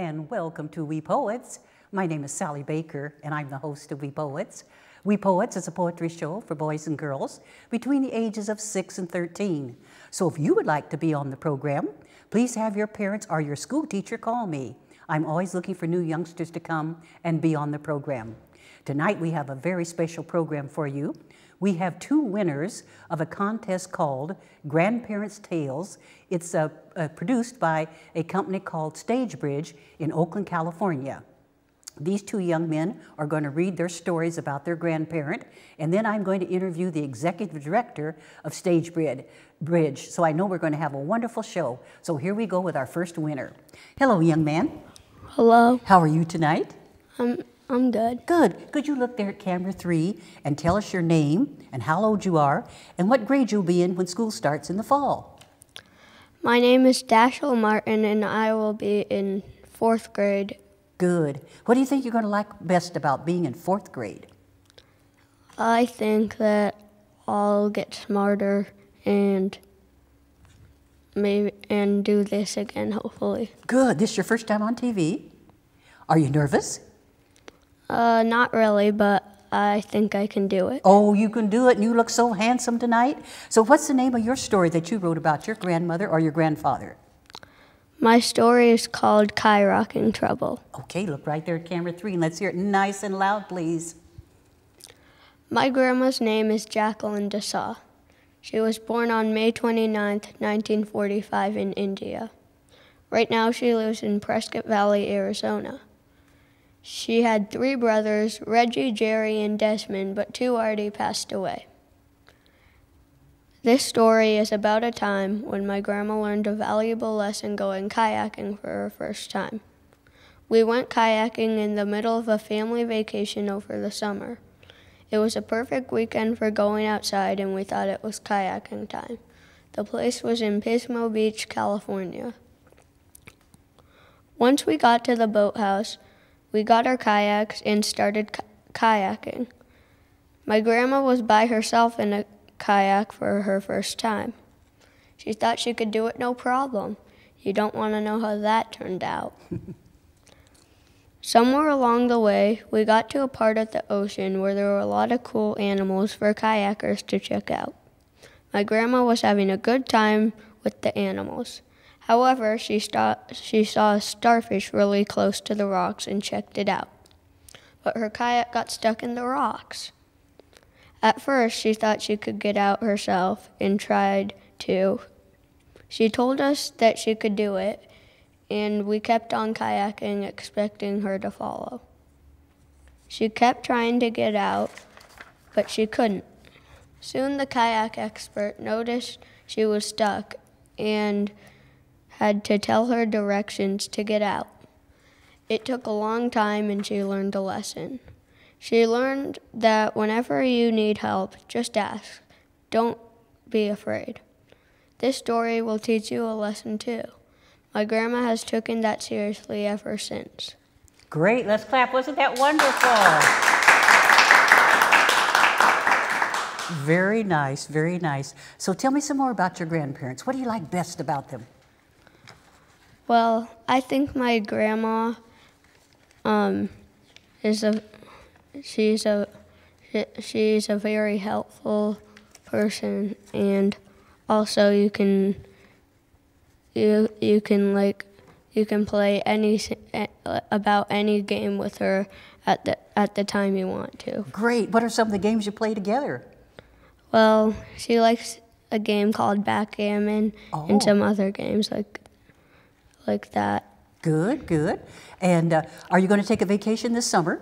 and welcome to We Poets. My name is Sally Baker, and I'm the host of We Poets. We Poets is a poetry show for boys and girls between the ages of 6 and 13. So if you would like to be on the program, please have your parents or your school teacher call me. I'm always looking for new youngsters to come and be on the program. Tonight we have a very special program for you. We have two winners of a contest called Grandparent's Tales. It's produced by a company called Stagebridge in Oakland, California. These two young men are going to read their stories about their grandparent, and then I'm going to interview the executive director of Stagebridge. So I know we're going to have a wonderful show. So here we go with our first winner. Hello, young man. Hello. How are you tonight? I'm good. Good. Could you look there at camera 3 and tell us your name and how old you are and what grade you'll be in when school starts in the fall? My name is Dashiell Martin, and I will be in 4th grade. Good. What do you think you're going to like best about being in 4th grade? I think that I'll get smarter and do this again, hopefully. Good. This is your first time on TV. Are you nervous? Not really, but I think I can do it. Oh, you can do it, and you look so handsome tonight. So what's the name of your story that you wrote about your grandmother or your grandfather? My story is called Rocking Trouble. Okay, look right there at camera 3, and let's hear it nice and loud, please. My grandma's name is Jacqueline Desaw. She was born on May 29th, 1945 in India. Right now she lives in Prescott Valley, Arizona. She had 3 brothers, Reggie, Jerry, and Desmond, but 2 already passed away. This story is about a time when my grandma learned a valuable lesson going kayaking for her first time. We went kayaking in the middle of a family vacation over the summer. It was a perfect weekend for going outside, and we thought it was kayaking time. The place was in Pismo Beach, California. Once we got to the boathouse, we got our kayaks and started kayaking. My grandma was by herself in a kayak for her first time. She thought she could do it no problem. You don't want to know how that turned out. Somewhere along the way, we got to a part of the ocean where there were a lot of cool animals for kayakers to check out. My grandma was having a good time with the animals. However, she saw a starfish really close to the rocks and checked it out. But her kayak got stuck in the rocks. At first, she thought she could get out herself and tried to. She told us that she could do it, and we kept on kayaking, expecting her to follow. She kept trying to get out, but she couldn't. Soon the kayak expert noticed she was stuck and had to tell her directions to get out. It took a long time, and she learned a lesson. She learned that whenever you need help, just ask. Don't be afraid. This story will teach you a lesson too. My grandma has taken that seriously ever since. Great, let's clap. Wasn't that wonderful? Very nice, very nice. So tell me some more about your grandparents. What do you like best about them? Well, I think my grandma she's a very helpful person, and also you can play about any game with her at the time you want to. Great. What are some of the games you play together? Well, she likes a game called backgammon and some other games like that. Good, good. And are you going to take a vacation this summer?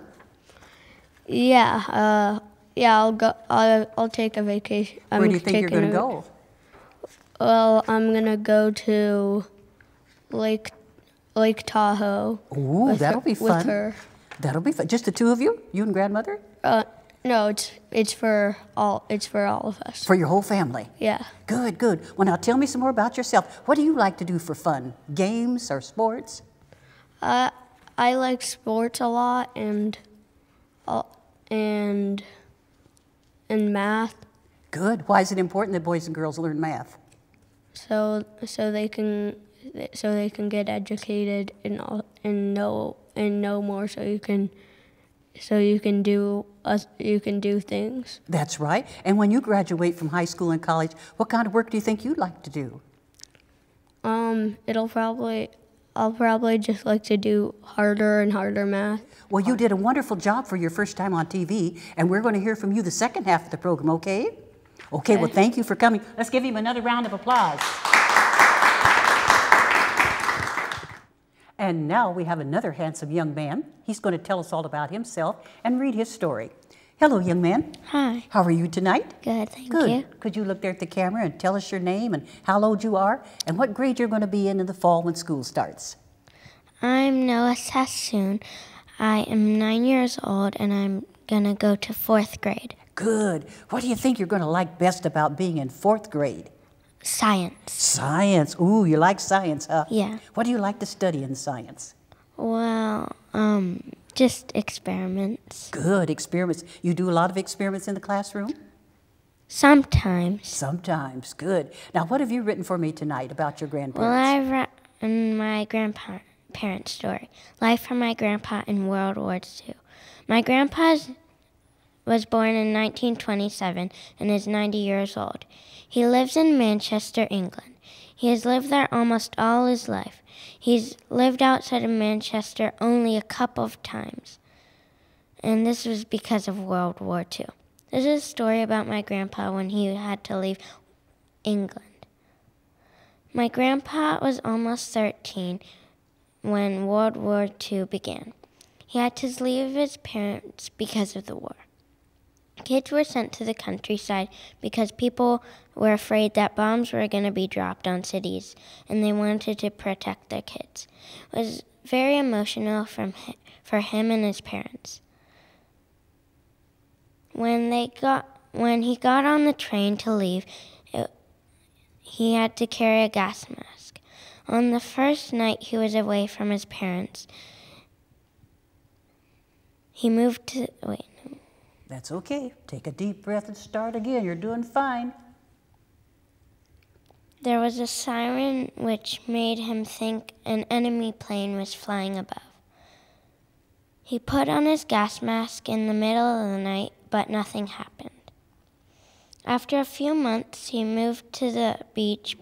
Yeah, I'll go. I'll take a vacation. Where do you think you're going to go? Well, I'm gonna go to Lake Tahoe. Ooh, that'll be fun. With her. That'll be fun. Just the 2 of you? You and grandmother? No, it's for all of us. For your whole family? Yeah. Good, good. Well, now tell me some more about yourself. What do you like to do for fun? Games or sports? I like sports a lot and math. Good. Why is it important that boys and girls learn math? So they can get educated and know more, so you can do things. That's right. And when you graduate from high school and college, what kind of work do you think you'd like to do? I'll probably just like to do harder and harder math. Well, you did a wonderful job for your first time on TV, and we're going to hear from you the second half of the program, okay? Okay, well, thank you for coming. Let's give him another round of applause. And now we have another handsome young man. He's going to tell us all about himself and read his story. Hello, young man. Hi. How are you tonight? Good, thank Good. you. Could you look there at the camera and tell us your name and how old you are and what grade you're going to be in the fall when school starts? I'm Noah Sassoon. I am 9 years old and I'm going to go to 4th grade. Good. What do you think you're going to like best about being in 4th grade? Science. Science. Ooh, you like science, huh? Yeah. What do you like to study in science? Well, just experiments. Good. Experiments. You do a lot of experiments in the classroom? Sometimes. Sometimes. Good. Now, what have you written for me tonight about your grandparents? Well, I've written my grandparent story, Life from My Grandpa in World War II. My grandpa was born in 1927 and is 90 years old. He lives in Manchester, England. He has lived there almost all his life. He's lived outside of Manchester only a couple of times, and this was because of World War II. This is a story about my grandpa when he had to leave England. My grandpa was almost 13 when World War II began. He had to leave his parents because of the war. Kids were sent to the countryside because people were afraid that bombs were going to be dropped on cities, and they wanted to protect their kids. It was very emotional for him and his parents. When he got on the train to leave, he had to carry a gas mask. On the first night he was away from his parents, he moved to... That's okay. Take a deep breath and start again. You're doing fine. There was a siren which made him think an enemy plane was flying above. He put on his gas mask in the middle of the night, but nothing happened. After a few months, he moved to the beach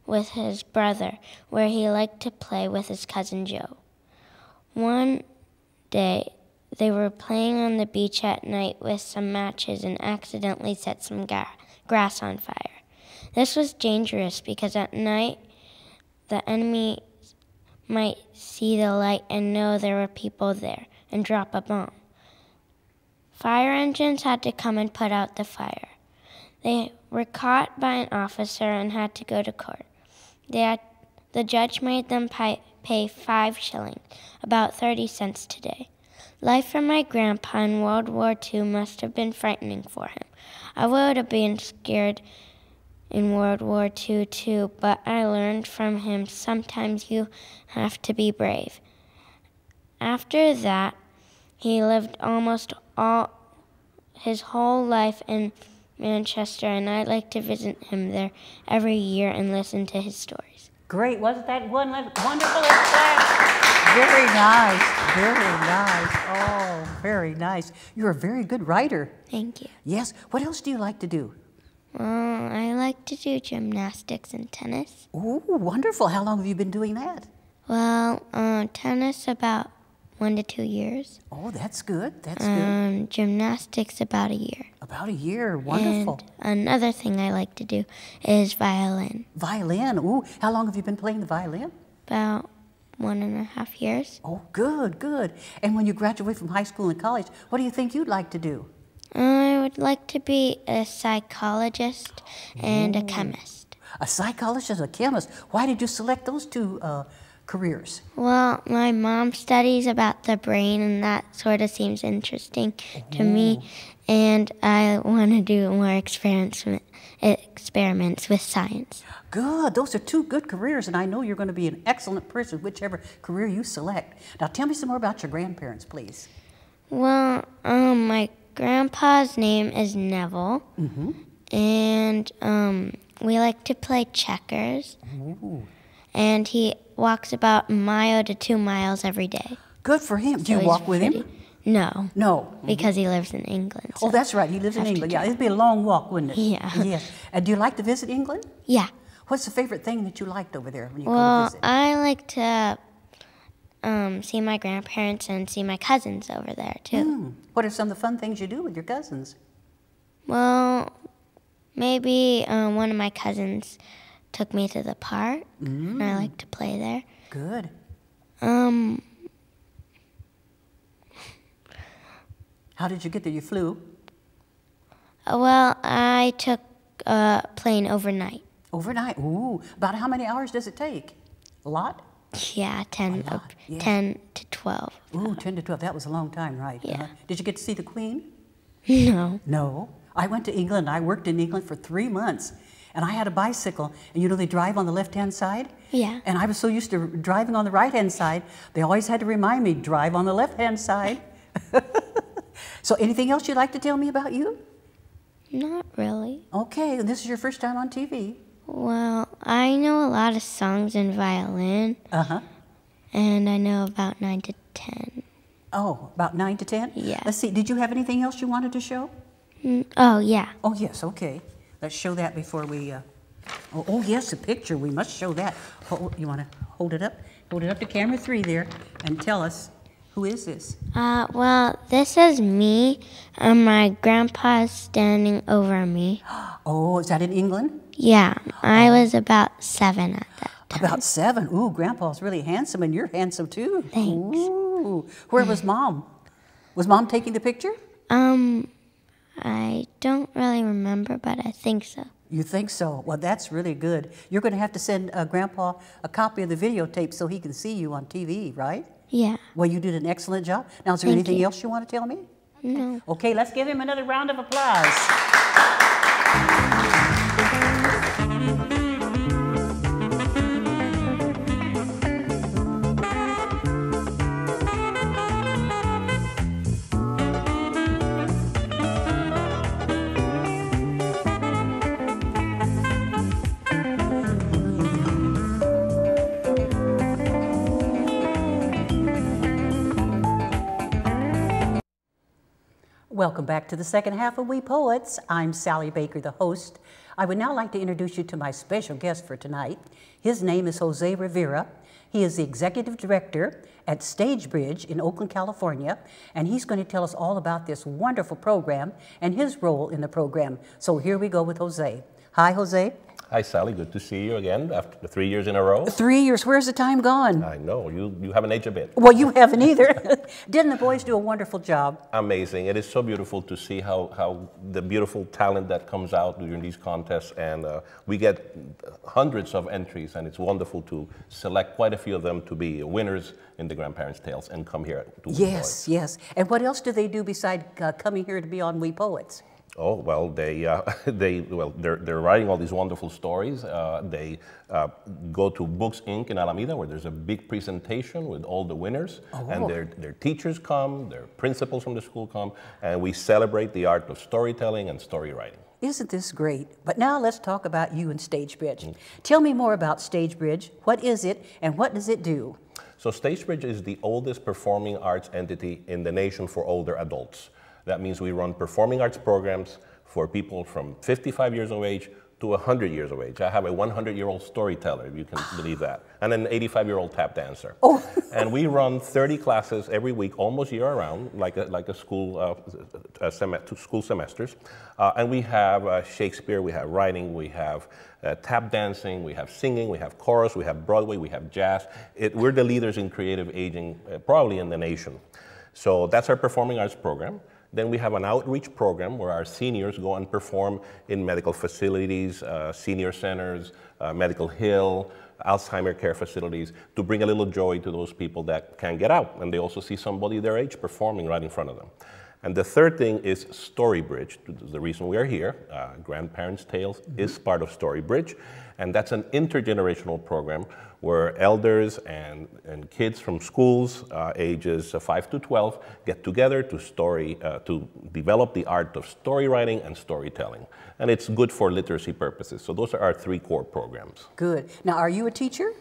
with his brother, where he liked to play with his cousin Joe. One day, they were playing on the beach at night with some matches and accidentally set some grass on fire. This was dangerous because at night the enemy might see the light and know there were people there and drop a bomb. Fire engines had to come and put out the fire. They were caught by an officer and had to go to court. The judge made them pay 5 shillings, about 30 cents today. Life for my grandpa in World War II must have been frightening for him. I would have been scared in World War II too, but I learned from him sometimes you have to be brave. After that, he lived almost his whole life in Manchester, and I like to visit him there every year and listen to his stories. Great. Wasn't that wonderful? Very nice. Very nice. Oh, very nice. You're a very good writer. Thank you. Yes. What else do you like to do? I like to do gymnastics and tennis. Oh, wonderful. How long have you been doing that? Well, tennis about 1 to 2 years. Oh, that's good. That's good. Gymnastics about a year. About a year. Wonderful. And another thing I like to do is violin. Violin. Ooh, how long have you been playing the violin? About 1.5 years. Oh, good, good. And when you graduate from high school and college, what do you think you'd like to do? I would like to be a psychologist and a chemist. A psychologist and a chemist. Why did you select those two careers? Well, my mom studies about the brain, and that sort of seems interesting to me. And I want to do more experiments with science. Good. Those are 2 good careers, and I know you're going to be an excellent person, whichever career you select. Now, tell me some more about your grandparents, please. Well, my grandpa's name is Neville, and we like to play checkers. Ooh. And he walks about a mile to 2 miles every day. Good for him. Do So you he's walk with him? pretty- No, No. because he lives in England. Oh, so- that's right. He lives in have to England. Yeah, drive. it'd be a long walk, wouldn't it? Yeah. Yes. And do you like to visit England? Yeah. What's the favorite thing that you liked over there when you go to Well, visit? I like to see my grandparents and see my cousins over there, too. What are some of the fun things you do with your cousins? Well, maybe one of my cousins took me to the park, and I like to play there. Good. How did you get there? You flew? Well, I took a plane overnight. Overnight? Ooh. About how many hours does it take? A lot? Yeah, 10 to 12. Ooh, 10 to 12. That was a long time, right? Yeah. Did you get to see the Queen? No. No. I went to England. I worked in England for 3 months. And I had a bicycle. And you know they drive on the left-hand side? Yeah. And I was so used to driving on the right-hand side, they always had to remind me, drive on the left-hand side. So anything else you'd like to tell me about you? Not really. Okay, this is your first time on TV. Well, I know a lot of songs in violin, Uh-huh. and I know about 9 to 10. Oh, about 9 to 10? Yeah. Let's see, did you have anything else you wanted to show? Oh, yeah. Oh, yes, okay. Let's show that before we, oh, yes, a picture. We must show that. You want to hold it up? Hold it up to camera 3 there and tell us, who is this? Well, this is me, and my grandpa's standing over me. Oh, is that in England? Yeah, I was about 7 at that time. About 7. Ooh, Grandpa's really handsome, and you're handsome too. Thanks. Ooh. Where was Mom? Was Mom taking the picture? I don't really remember, but I think so. You think so? Well, that's really good. You're going to have to send Grandpa a copy of the videotape so he can see you on TV, right? Yeah. Well, you did an excellent job. Now, is there Thank anything you. else you want to tell me? No. Okay, let's give him another round of applause. Welcome back to the second half of We Poets. I'm Sally Baker, the host. I would now like to introduce you to my special guest for tonight. His name is Jose Rivera. He is the executive director at StageBridge in Oakland, California, and he's going to tell us all about this wonderful program and his role in the program. So here we go with Jose. Hi, Jose. Hi, Sally. Good to see you again after 3 years in a row. 3 years. Where's the time gone? I know. You haven't aged a bit. Well, you haven't either. Didn't the boys do a wonderful job? Amazing. It is so beautiful to see how the beautiful talent that comes out during these contests. And we get hundreds of entries, and it's wonderful to select quite a few of them to be winners in the Grandparents' Tales and come here to We Yes, Poets. yes. And what else do they do beside coming here to be on We Poets? Oh, well, they're writing all these wonderful stories. They go to Books Inc. in Alameda, where there's a big presentation with all the winners. Oh. And their teachers come, their principals from the school come, and we celebrate the art of storytelling and story writing. Isn't this great? But now let's talk about you and StageBridge. Tell me more about StageBridge. What is it, and what does it do? So StageBridge is the oldest performing arts entity in the nation for older adults. That means we run performing arts programs for people from 55 years of age to 100 years of age. I have a 100-year-old storyteller, if you can believe that, and an 85-year-old tap dancer. Oh. And we run 30 classes every week, almost year-round, like a school, school semesters. And we have Shakespeare, we have writing, we have tap dancing, we have singing, we have chorus, we have Broadway, we have jazz. We're the leaders in creative aging, probably in the nation. So that's our performing arts program. Then we have an outreach program where our seniors go and perform in medical facilities, senior centers, Medical Hill, Alzheimer care facilities, to bring a little joy to those people that can't get out. And they also see somebody their age performing right in front of them. And the third thing is StoryBridge. The reason we are here, Grandparents' Tales is part of StoryBridge. And that's an intergenerational program where elders and kids from schools ages 5 to 12 get together to develop the art of story writing and storytelling. And it's good for literacy purposes. So those are our 3 core programs. Good. Now, are you a teacher?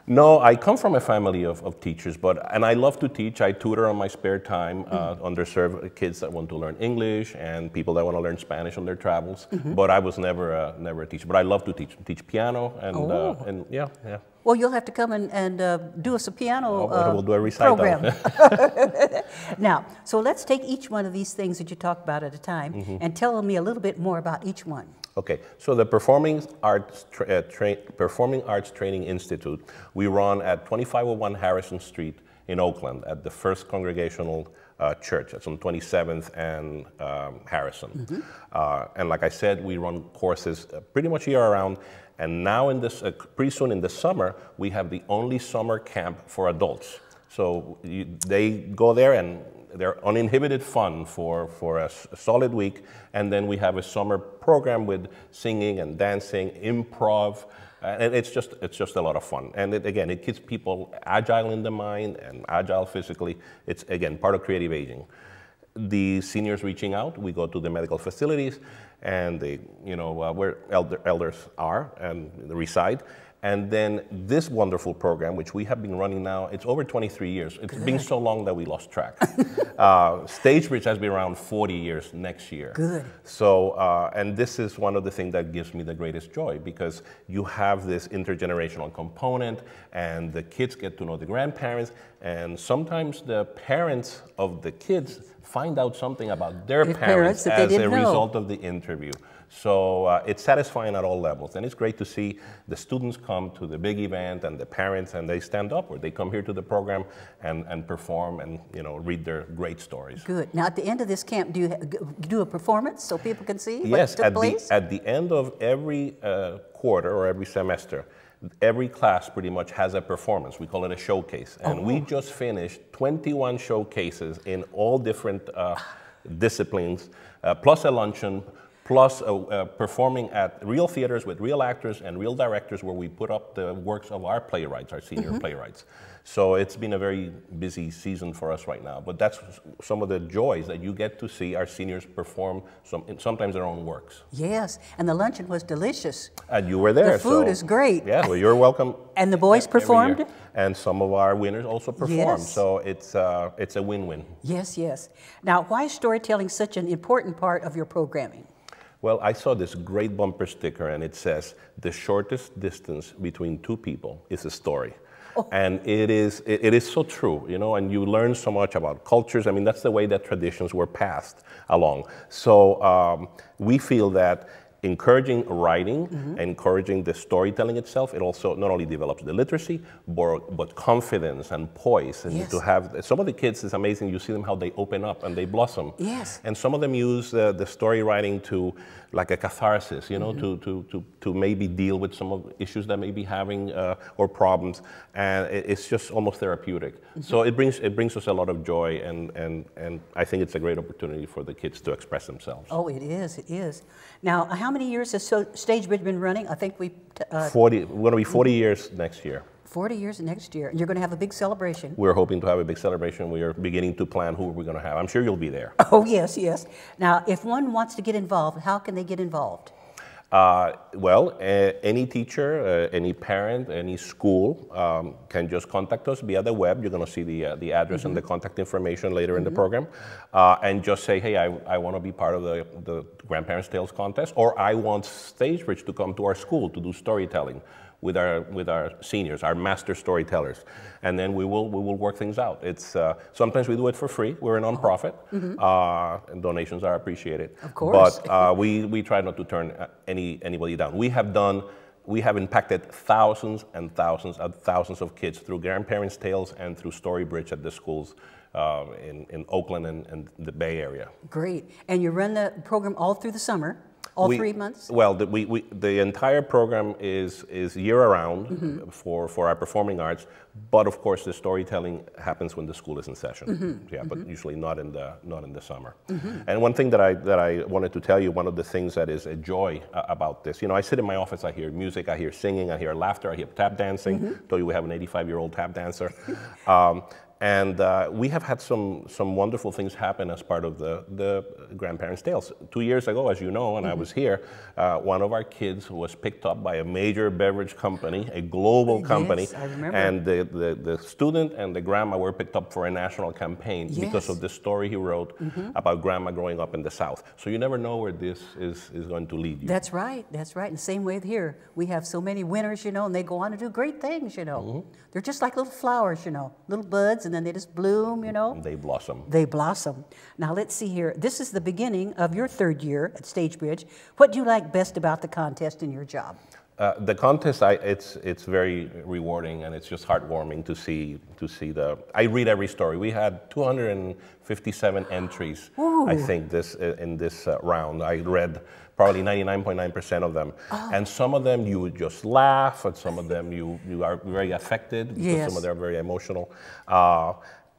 No, I come from a family of teachers, and I love to teach. I tutor on my spare time, underserved kids that want to learn English and people that want to learn Spanish on their travels. But I was never a teacher. But I love to teach piano, and yeah. Well, you'll have to come and do us a piano we'll do a recital program. Now, so let's take each one of these things that you talk about at a time and tell me a little bit more about each one. Okay, so the Performing Arts Training Institute, we run at 2501 Harrison Street in Oakland at the First Congregational Church. That's on 27th and Harrison. And like I said, we run courses pretty much year-round. And now in this, pretty soon in the summer, we have the only summer camp for adults. So they go there and they're uninhibited fun for a solid week. And then we have a summer program with singing and dancing, improv, and it's just a lot of fun. And again, it keeps people agile in the mind and agile physically. It's, again, part of creative aging. The seniors reaching out, we go to the medical facilities and they, where elders are and reside. And then this wonderful program, which we have been running now, it's over 23 years. It's been so long that we lost track. Stagebridge has been around 40 years next year. Good. So, and this is one of the things that gives me the greatest joy, because you have this intergenerational component and the kids get to know the grandparents, and sometimes the parents of the kids find out something about their parents as a result of the interview. So it's satisfying at all levels, and it's great to see the students come to the big event and the parents, and they stand up, or they come here to the program and perform and read their great stories. Good. Now at the end of this camp, do you do a performance so people can see what took place? At the end of every quarter or every semester, every class pretty much has a performance. We call it a showcase, and we just finished 21 showcases in all different disciplines, plus a luncheon, plus performing at real theaters with real actors and real directors, where we put up the works of our playwrights, our senior playwrights. So it's been a very busy season for us right now, but that's some of the joys that you get to see our seniors perform sometimes their own works. Yes, and the luncheon was delicious. And you were there. The food is great. Yeah, well, you're welcome. And the boys performed? And some of our winners also performed, yes. So it's a win-win. Yes, yes. Now, why is storytelling such an important part of your programming? Well, I saw this great bumper sticker, and it says, "The shortest distance between two people is a story." And it is so true, and you learn so much about cultures. I mean, that's the way that traditions were passed along. So we feel that encouraging writing, encouraging the storytelling itself, it also not only develops the literacy, but confidence and poise. And to have some of the kids, it's amazing. You see them how they open up and they blossom. Yes. And some of them use the story writing to like a catharsis, to maybe deal with some of the issues that may be having or problems, and it's just almost therapeutic. So it brings us a lot of joy, and I think it's a great opportunity for the kids to express themselves. Oh, it is, it is. Now, how many years has Stagebridge been running? I think we... 40, we're going to be 40 years next year. 40 years next year, and you're going to have a big celebration. We're hoping to have a big celebration. We are beginning to plan who we're going to have. I'm sure you'll be there. Oh, yes, yes. Now, if one wants to get involved, how can they get involved? Well, any teacher, any parent, any school can just contact us via the web. You're going to see the address and the contact information later in the program. And just say, hey, I want to be part of the Grandparents' Tales contest, or I want Stagebridge to come to our school to do storytelling with our seniors, our master storytellers, and then we will work things out. It's sometimes we do it for free. We're a nonprofit, and donations are appreciated. Of course. But we try not to turn anybody down. We have impacted thousands and thousands of kids through Grandparents' Tales and through Storybridge at the schools in Oakland and the Bay Area. Great. And you run the program all through the summer? All 3 months? Well, the entire program is year-round for our performing arts, but of course the storytelling happens when the school is in session. But usually not in the summer. And one thing that I wanted to tell you, one of the things that is a joy about this, I sit in my office, I hear music, I hear singing, I hear laughter, I hear tap dancing. Told you we have an 85-year-old tap dancer. And we have had some wonderful things happen as part of the Grandparents' Tales. 2 years ago, as you know, and I was here, one of our kids was picked up by a major beverage company, a global company. Yes, I remember. And the student and the grandma were picked up for a national campaign because of the story he wrote about grandma growing up in the South. So you never know where this is going to lead you. That's right, that's right. And the same way here, we have so many winners, you know, and they go on to do great things, you know. They're just like little flowers, you know, little buds, and then they just bloom, you know. And they blossom. They blossom. Now let's see here. This is the beginning of your 3rd year at Stagebridge. What do you like best about the contest in your job? The contest, it's very rewarding, and it's just heartwarming to see the. I read every story. We had 257 entries, I think, in this round. I read probably 99.9% of them, and some of them you would just laugh, and some of them you are very affected because some of them are very emotional.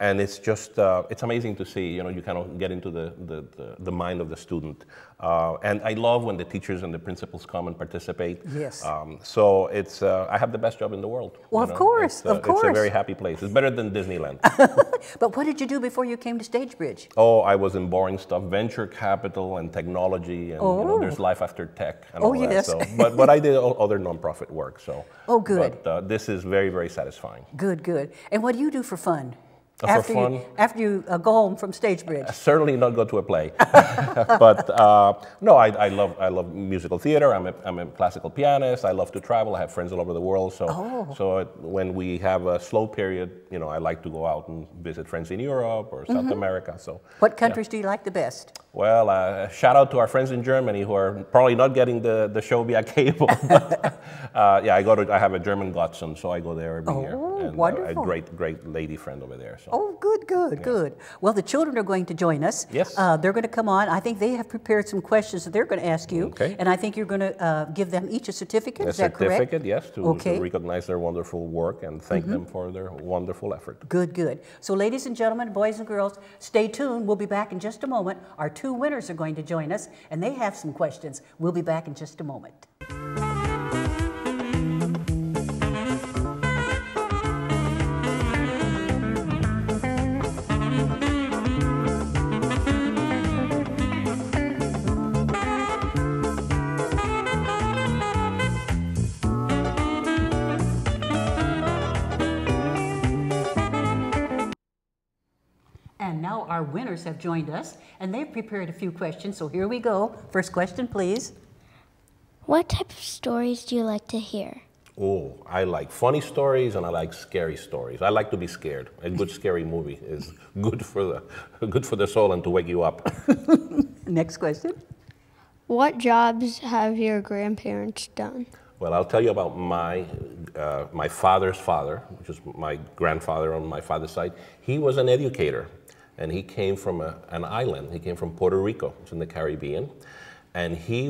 And it's just, it's amazing to see, you know, you kind of get into the mind of the student. And I love when the teachers and the principals come and participate. Yes. So it's, I have the best job in the world. Well, of course, of course. It's a very happy place. It's better than Disneyland. But what did you do before you came to Stagebridge? Oh, I was in boring stuff, venture capital and technology, and you know, there's life after tech and all that. So, but I did other nonprofit work. So. Oh, good. But this is very, very satisfying. Good, good. And what do you do for fun? For fun? After you go home from Stagebridge? Certainly not go to a play. But no, I love musical theater. I'm a classical pianist. I love to travel. I have friends all over the world. So when we have a slow period, you know, I like to go out and visit friends in Europe or South America. So what countries do you like the best? Well, shout out to our friends in Germany who are probably not getting the show via cable. Yeah, I have a German godson, so I go there every year. And wonderful. A great lady friend over there. So. Oh, good, good, good. Well, the children are going to join us. Yes. They're going to come on. I think they have prepared some questions that they're going to ask you. Okay. And I think you're going to give them each a certificate. Is that correct? A certificate, yes, to recognize their wonderful work and thank them for their wonderful effort. Good, good. So ladies and gentlemen, boys and girls, stay tuned. We'll be back in just a moment. Our 2 winners are going to join us, and they have some questions. We'll be back in just a moment. And now our winners have joined us, and they've prepared a few questions, so here we go. First question, please. What type of stories do you like to hear? Oh, I like funny stories and I like scary stories. I like to be scared. A good scary movie is good for the soul and to wake you up. Next question. What jobs have your grandparents done? Well, I'll tell you about my father's father, which is my grandfather on my father's side. He was an educator, and he came from an island. He came from Puerto Rico, it's in the Caribbean, and he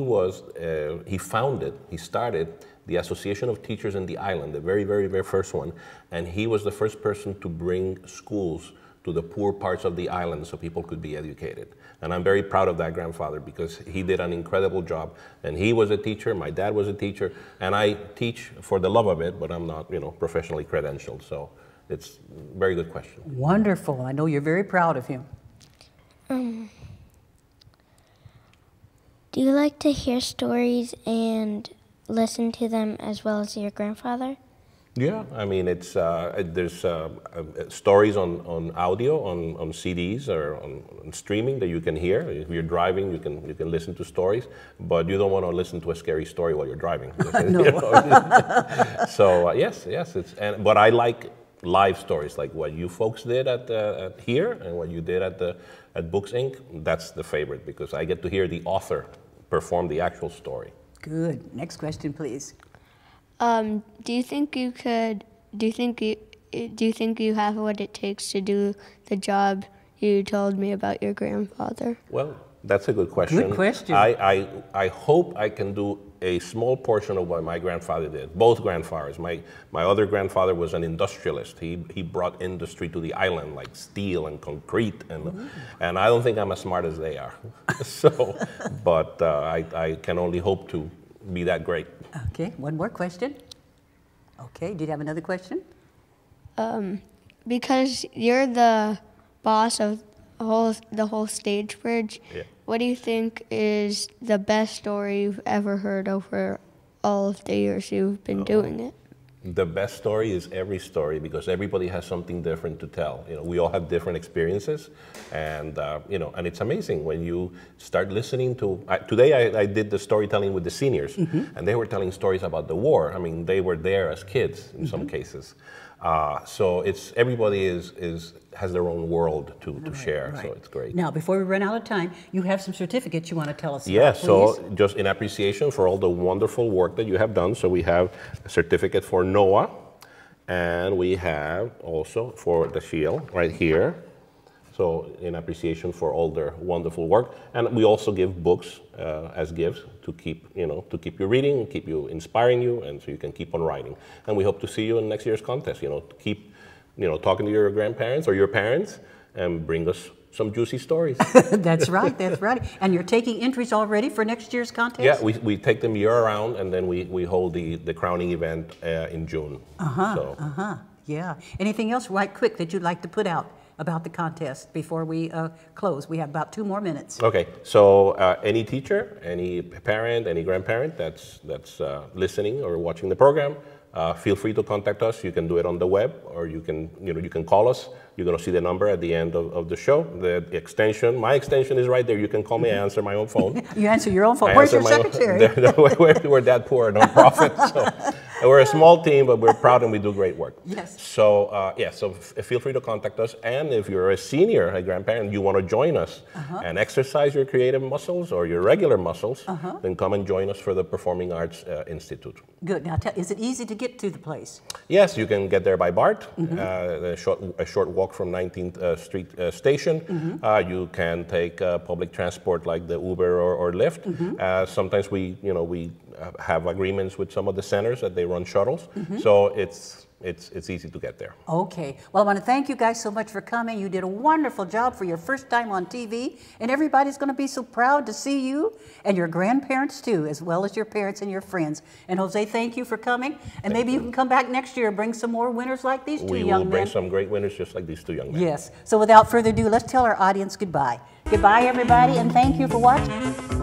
started the Association of Teachers in the island, the very, very, very first one, and he was the first person to bring schools to the poor parts of the island so people could be educated. And I'm very proud of that grandfather because he did an incredible job. And he was a teacher, my dad was a teacher, and I teach for the love of it, but I'm not, you know, professionally credentialed. So it's a very good question. Wonderful. I know you're very proud of him. Do you like to hear stories and listen to them as well as your grandfather? Yeah, I mean, it's there's stories on audio, on CDs, or on streaming that you can hear. If you're driving, you can listen to stories, but you don't want to listen to a scary story while you're driving. No. So yes, but I like live stories like what you folks did at here and what you did at Books Inc. That's the favorite because I get to hear the author perform the actual story. Good. Next question, please. Do you think you have what it takes to do the job you told me about your grandfather? Well, that's a good question. Good question. I hope I can do a small portion of what my grandfather did. Both grandfathers. My other grandfather was an industrialist. He brought industry to the island, like steel and concrete, and I don't think I'm as smart as they are. So, but I can only hope to be that great. Okay, one more question. Okay, did you have another question? because you're the boss of the whole stage bridge, Yeah. what do you think is the best story you've ever heard over all of the years you've been doing it? The best story is every story because everybody has something different to tell. We all have different experiences, and and it's amazing when you start listening to. Today I did the storytelling with the seniors, and they were telling stories about the war. I mean, they were there as kids in some cases. So it's everybody has their own world to share. Right. So it's great. Now, before we run out of time, you have some certificates you want to tell us Yeah, about, so please. just in appreciation for all the wonderful work that you have done. So we have a certificate for NOAA, and we have also for the shield right here. So in appreciation for all their wonderful work, and we also give books as gifts to keep you reading, keep you inspiring you, and so you can keep on writing. And we hope to see you in next year's contest. To keep talking to your grandparents or your parents, and bring us some juicy stories. That's right, that's right. And you're taking entries already for next year's contest? Yeah, we take them year round, and then we hold the crowning event in June. Yeah. Anything else right quick that you'd like to put out about the contest before we close? We have about 2 more minutes. Okay, so any teacher, any parent, any grandparent that's listening or watching the program, feel free to contact us. You can do it on the web, or you can call us. You're going to see the number at the end of the show. The extension, my extension is right there. You can call me. I answer my own phone. You answer your own phone. Where's your secretary? We're that poor, a nonprofit. So we're a small team, but we're proud and we do great work. Yes. So so feel free to contact us. And if you're a senior, a grandparent, you want to join us and exercise your creative muscles or your regular muscles, then come and join us for the Performing Arts Institute. Good. Now, is it easy to get to the place? Yes, you can get there by BART, a short walk from 19th Street Station. You can take public transport like the Uber or Lyft. Sometimes we have agreements with some of the centers that they run shuttles, so it's easy to get there. Okay. Well, I want to thank you guys so much for coming. You did a wonderful job for your first time on TV, and everybody's going to be so proud to see you, and your grandparents too, as well as your parents and your friends. And Jose, thank you for coming. And maybe you can come back next year and bring some more winners like these two young men. We will bring some great winners just like these two young men. Yes. So without further ado, let's tell our audience goodbye. Goodbye, everybody, and thank you for watching.